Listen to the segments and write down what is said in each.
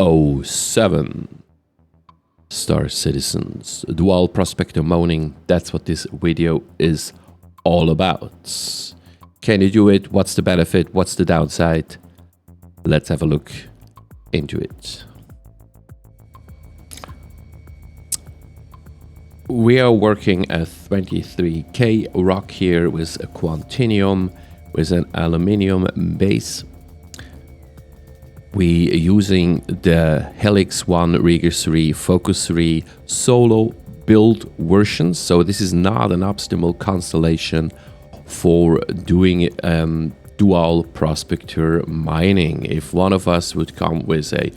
07 StarCitizens dual prospector moaning. That's what this video is all about. Can you do it? What's the benefit? What's the downside? Let's have a look into it. We are working a 23K rock here with a Quantinium with an aluminium base. We using the Helix 1 Rigger 3 Focus 3 solo build version, so this is not an optimal constellation for doing dual prospector mining. If one of us would come with a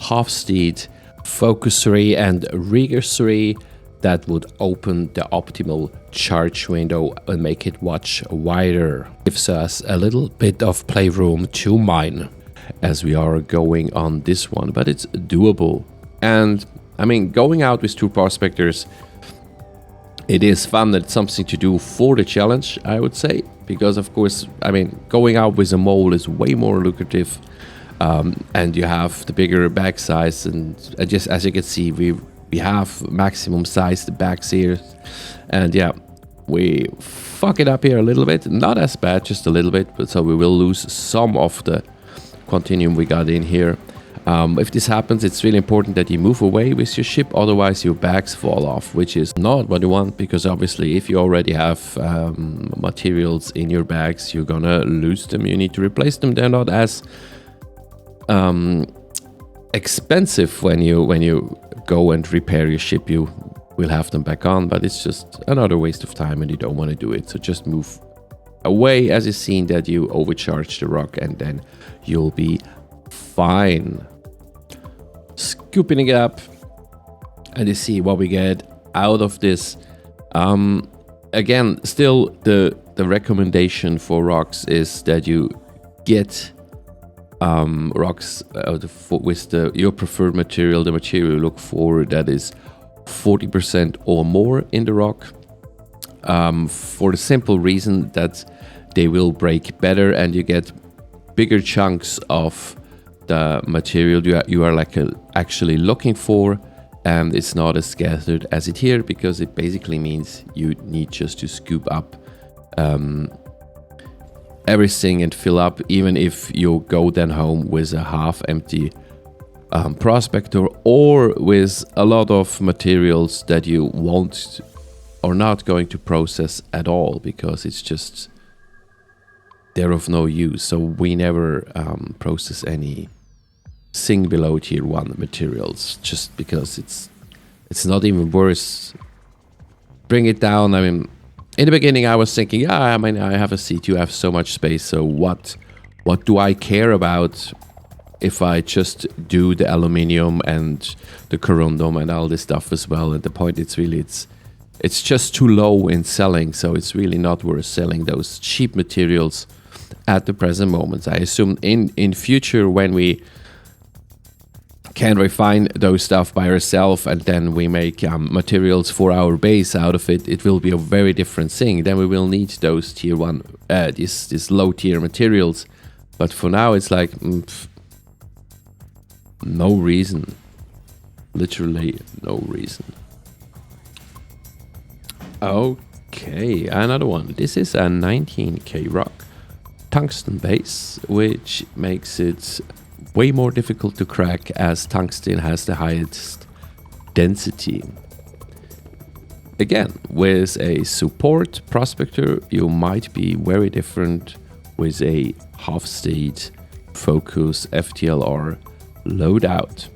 Half-Steed Focus 3 and Rigger 3, that would open the optimal charge window and make it much wider. Gives us a little bit of playroom to mine as we are going on this one, but it's doable. And I mean, going out with two prospectors, it is fun. It's something to do for the challenge, I would say, because of course, I mean, going out with a mole is way more lucrative, and you have the bigger bag size, and just as you can see, we have maximum sized bags here, and yeah, we fuck it up here a little bit, not as bad, just a little bit, but so we will lose some of the Quantinium we got in here. If this happens, it's really important that you move away with your ship, otherwise your bags fall off, which is not what you want, because obviously if you already have materials in your bags, you're gonna lose them. You need to replace them. They're not as expensive when you go and repair your ship. You will have them back on, but it's just another waste of time and you don't want to do it. So just move away as you've seen that you overcharge the rock, and then you'll be fine. Scooping it up, and you see what we get out of this. Again, still the recommendation for rocks is that you get rocks with your preferred material, the material you look for that is 40% or more in the rock, for the simple reason that they will break better and you get bigger chunks of the material you are like actually looking for, and it's not as scattered as it here, because it basically means you need just to scoop up everything and fill up, even if you go then home with a half empty prospector, or with a lot of materials that you won't or not going to process at all, because it's just they're of no use. So we never process any sing below tier 1 materials, just because it's not even worth. Bring it down. I mean, in the beginning I was thinking, yeah, I mean, I have a C2, I have so much space, so what do I care about if I just do the aluminium and the corundum and all this stuff as well? And the point, it's really it's just too low in selling, so it's really not worth selling those cheap materials at the present moment. I assume in future, when we can refine those stuff by ourselves and then we make materials for our base out of it, it will be a very different thing. Then we will need those tier 1 this low tier materials, but for now it's like no reason, literally no reason. Okay, another one. This is a 19K rock tungsten base, which makes it way more difficult to crack, as tungsten has the highest density. Again, with a support prospector, you might be very different with a Half-Steed Focus FTLR loadout.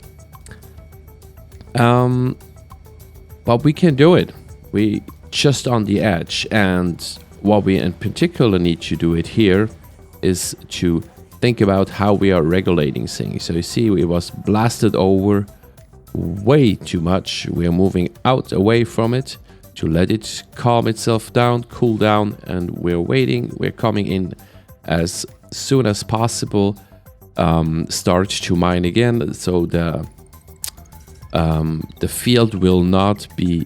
But we can do it. We just on the edge, and what we in particular need to do it here is to think about how we are regulating things. So you see, it was blasted over way too much. We are moving out away from it to let it calm itself down, cool down, and we're waiting. We're coming in as soon as possible, start to mine again, so the field will not be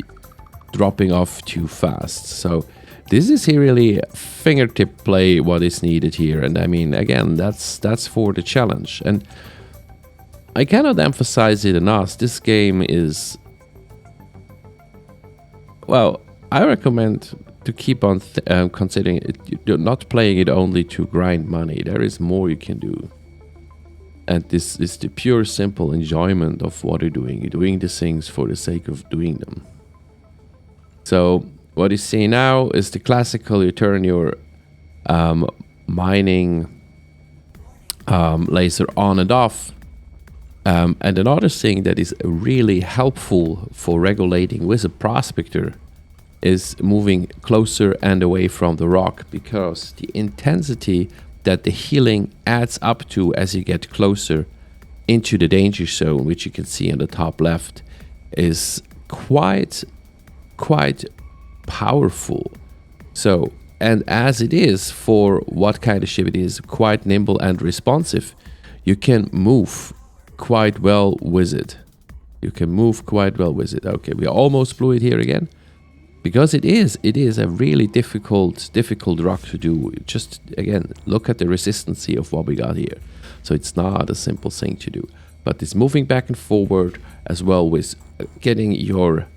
dropping off too fast. So this is here really fingertip play what is needed here, and I mean, again, that's for the challenge. And I cannot emphasize it enough. This game is, well, I recommend to keep on considering it. You're not playing it only to grind money. There is more you can do. And this is the pure, simple enjoyment of what you're doing. You're doing these things for the sake of doing them. So what you see now is the classical. You turn your mining laser on and off. And another thing that is really helpful for regulating with a prospector is moving closer and away from the rock, because the intensity that the healing adds up to as you get closer into the danger zone, which you can see on the top left, is quite powerful. So, and as it is, for what kind of ship it is, quite nimble and responsive, you can move quite well with it. Okay, we almost blew it here again. Because it is a really difficult rock to do. Just, again, look at the resistance of what we got here. So it's not a simple thing to do. But it's moving back and forward, as well with getting your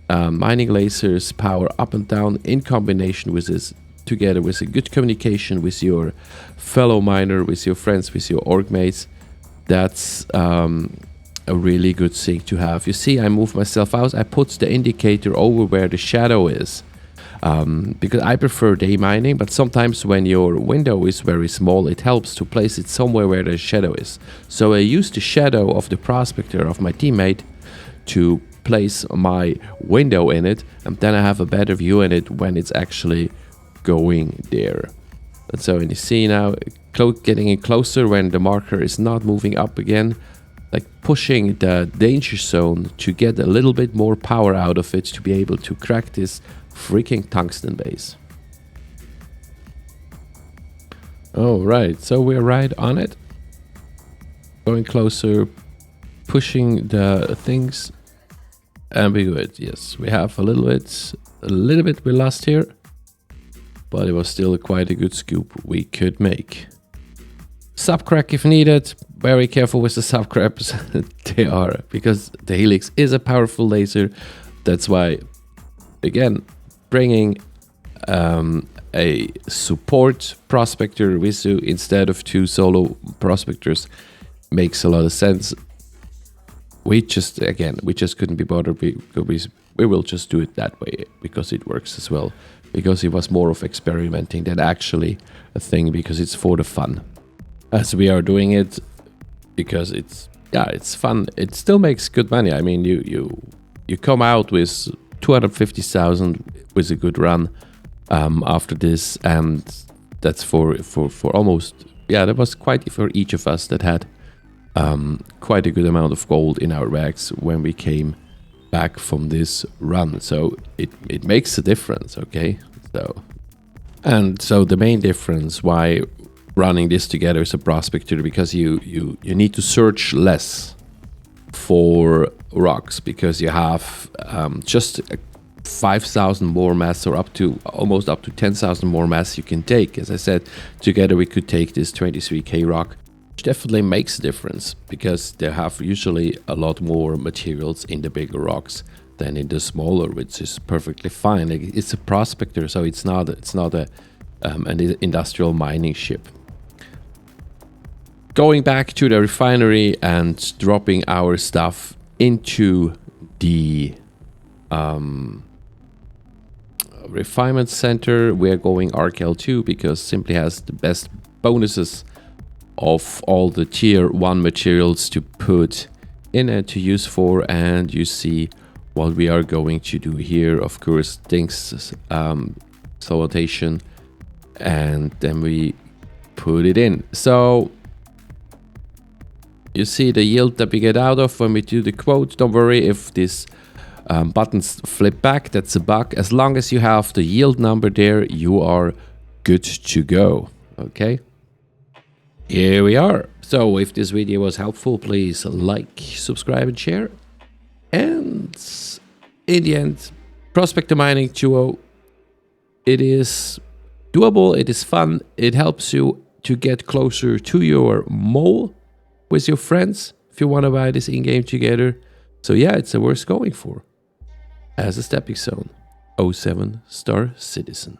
mining lasers power up and down in combination with this, together with a good communication with your fellow miner, with your friends, with your org mates. That's a really good thing to have. You see, I move myself out. I put the indicator over where the shadow is, because I prefer day mining, but sometimes when your window is very small, it helps to place it somewhere where the shadow is. So I use the shadow of the prospector of my teammate to place my window in it, and then I have a better view in it when it's actually going there. And so you see now, getting it closer when the marker is not moving up again, like pushing the danger zone to get a little bit more power out of it to be able to crack this freaking tungsten base. All right, so we're right on it. Going closer, pushing the things, and we're good. Yes, we have a little bit we lost here, but it was still quite a good scoop we could make. Subcrack if needed. Very careful with the subcraps. They are, because the Helix is a powerful laser. That's why, again, bringing a support prospector with you instead of 2 solo prospectors makes a lot of sense. We just couldn't be bothered. We will just do it that way because it works as well. Because it was more of experimenting than actually a thing, because it's for the fun. As we are doing it, because it's fun. It still makes good money. I mean, you come out with 250,000 with a good run after this, and that's for almost, that was quite for each of us that had quite a good amount of gold in our bags when we came back from this run. So it makes a difference, okay? So the main difference why running this together as a prospector, because you need to search less for rocks, because you have just 5,000 more mass, or almost up to 10,000 more mass you can take. As I said, together we could take this 23k rock, which definitely makes a difference, because they have usually a lot more materials in the bigger rocks than in the smaller, which is perfectly fine. It's a prospector, so it's not an industrial mining ship. Going back to the refinery and dropping our stuff into the refinement center, we're going RKL2 because simply has the best bonuses of all the tier 1 materials to put in it to use for. And you see what we are going to do here. Of course, things salutation, and then we put it in. So you see the yield that we get out of when we do the quote. Don't worry if these buttons flip back, that's a bug. As long as you have the yield number there, you are good to go. Okay, here we are. So if this video was helpful, please like, subscribe and share. And in the end, prospector mining duo, it is doable, it is fun, it helps you to get closer to your mole with your friends, if you want to buy this in-game together. So yeah, it's worth going for as a stepping stone. 07 StarCitizen.